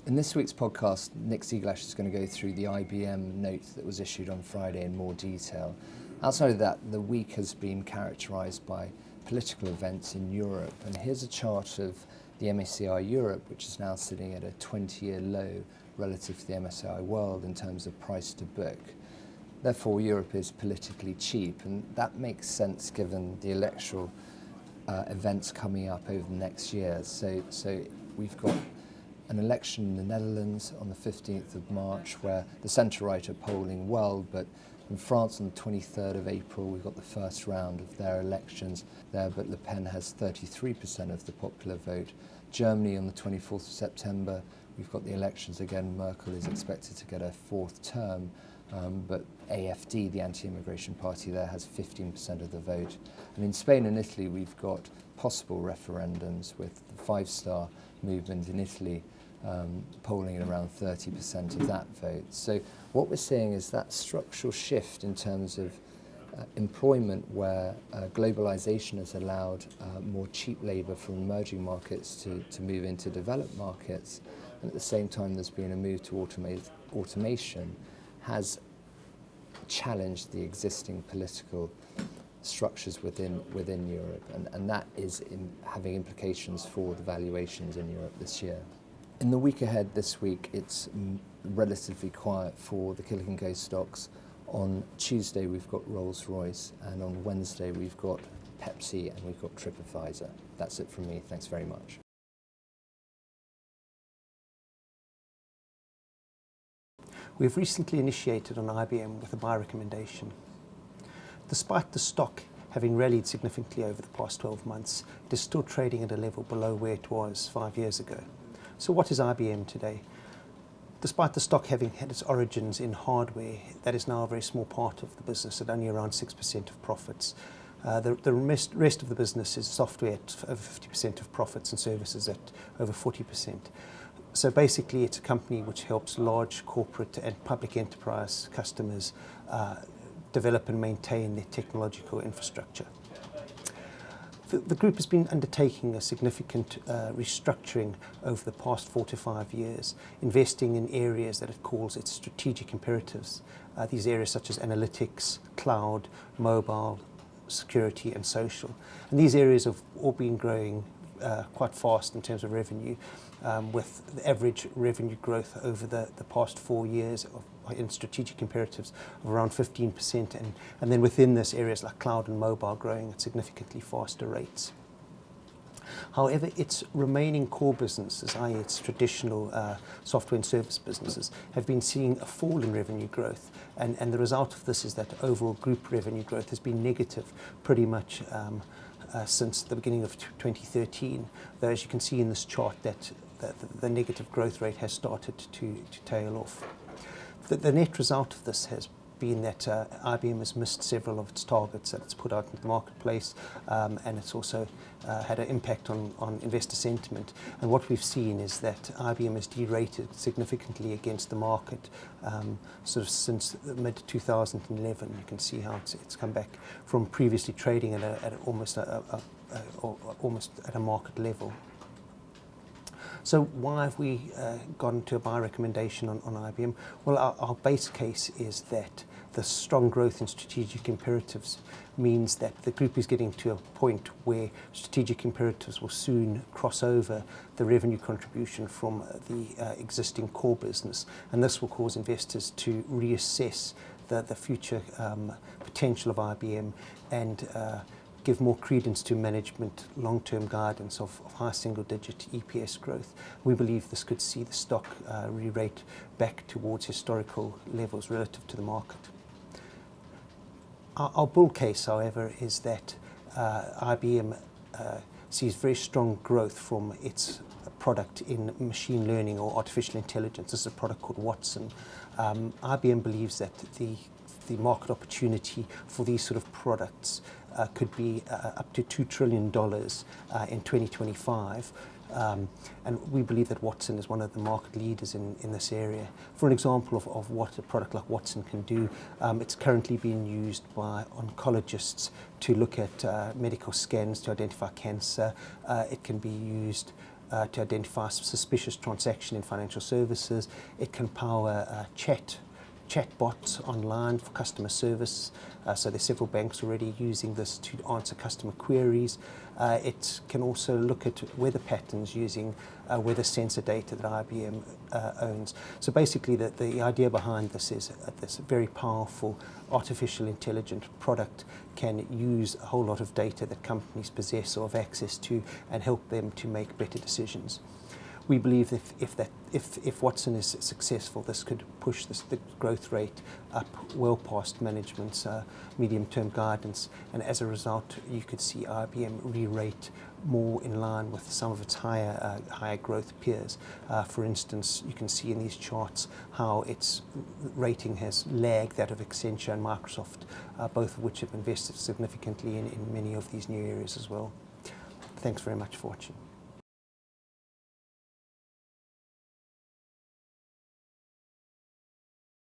In this week's podcast, Nick Zieglash is going to go through the IBM note that was issued on Friday in more detail. Outside of that, the week has been characterised by political events in Europe, and here's a chart of the MSCI Europe, which is now sitting at a 20-year low relative to the MSCI World in terms of price to book. Therefore, Europe is politically cheap, and that makes sense given the electoral events coming up over the next year. So we've got an election in the Netherlands on the 15th of March where the centre-right are polling well, but in France on the 23rd of April we've got the first round of their elections there, but Le Pen has 33% of the popular vote. Germany on the 24th of September, we've got the elections again. Merkel is expected to get a fourth term, but AfD, the anti-immigration party there, has 15% of the vote. And in Spain and Italy we've got possible referendums, with the five-star movement in Italy polling at around 30% of that vote. So what we're seeing is that structural shift in terms of employment, where globalisation has allowed more cheap labour from emerging markets to move into developed markets, and at the same time there's been a move to automation, has challenged the existing political structures within Europe, and that is having implications for the valuations in Europe this year. In the week ahead this week, it's relatively quiet for the Killik and Go stocks. On Tuesday we've got Rolls-Royce, and on Wednesday we've got Pepsi and we've got TripAdvisor. That's it from me. Thanks very much. We've recently initiated on IBM with a buy recommendation. Despite the stock having rallied significantly over the past 12 months, it is still trading at a level below where it was 5 years ago. So what is IBM today? Despite the stock having had its origins in hardware, that is now a very small part of the business at only around 6% of profits. The rest of the business is software at over 50% of profits and services at over 40%. So basically it's a company which helps large corporate and public enterprise customers develop and maintain their technological infrastructure. The group has been undertaking a significant restructuring over the past 4 to 5 years, investing in areas that it calls its strategic imperatives. These areas such as analytics, cloud, mobile, security and social. And these areas have all been growing quite fast in terms of revenue, with the average revenue growth over the past 4 years in strategic imperatives of around 15%, and then within this areas like cloud and mobile growing at significantly faster rates. However, its remaining core businesses, i.e. its traditional software and service businesses, have been seeing a fall in revenue growth, and the result of this is that overall group revenue growth has been negative pretty much since the beginning of 2013, though as you can see in this chart that the negative growth rate has started to tail off. The net result of this has been that IBM has missed several of its targets that it's put out into the marketplace, and it's also had an impact on investor sentiment. And what we've seen is that IBM has derated significantly against the market sort of since mid-2011. You can see how it's come back from previously trading at almost at a market level. So why have we gone to a buy recommendation on IBM? Well, our base case is that the strong growth in strategic imperatives means that the group is getting to a point where strategic imperatives will soon cross over the revenue contribution from the existing core business, and this will cause investors to reassess the future potential of IBM and give more credence to management long-term guidance of high single-digit EPS growth. We believe this could see the stock re-rate back towards historical levels relative to the market. Our bull case, however, is that IBM sees very strong growth from its product in machine learning or artificial intelligence. This is a product called Watson. IBM believes that the market opportunity for these sort of products could be up to $2 trillion in 2025. And we believe that Watson is one of the market leaders in this area. For an example of what a product like Watson can do, it's currently being used by oncologists to look at medical scans to identify cancer. It can be used to identify suspicious transaction in financial services. It can power chatbots online for customer service. So there's several banks already using this to answer customer queries. It can also look at weather patterns using weather sensor data that IBM owns. So basically the idea behind this is this very powerful artificial intelligent product can use a whole lot of data that companies possess or have access to and help them to make better decisions. We believe if Watson is successful, this could push the growth rate up well past management's medium-term guidance, and as a result, you could see IBM re-rate more in line with some of its higher growth peers. For instance, you can see in these charts how its rating has lagged that of Accenture and Microsoft, both of which have invested significantly in many of these new areas as well. Thanks very much for watching.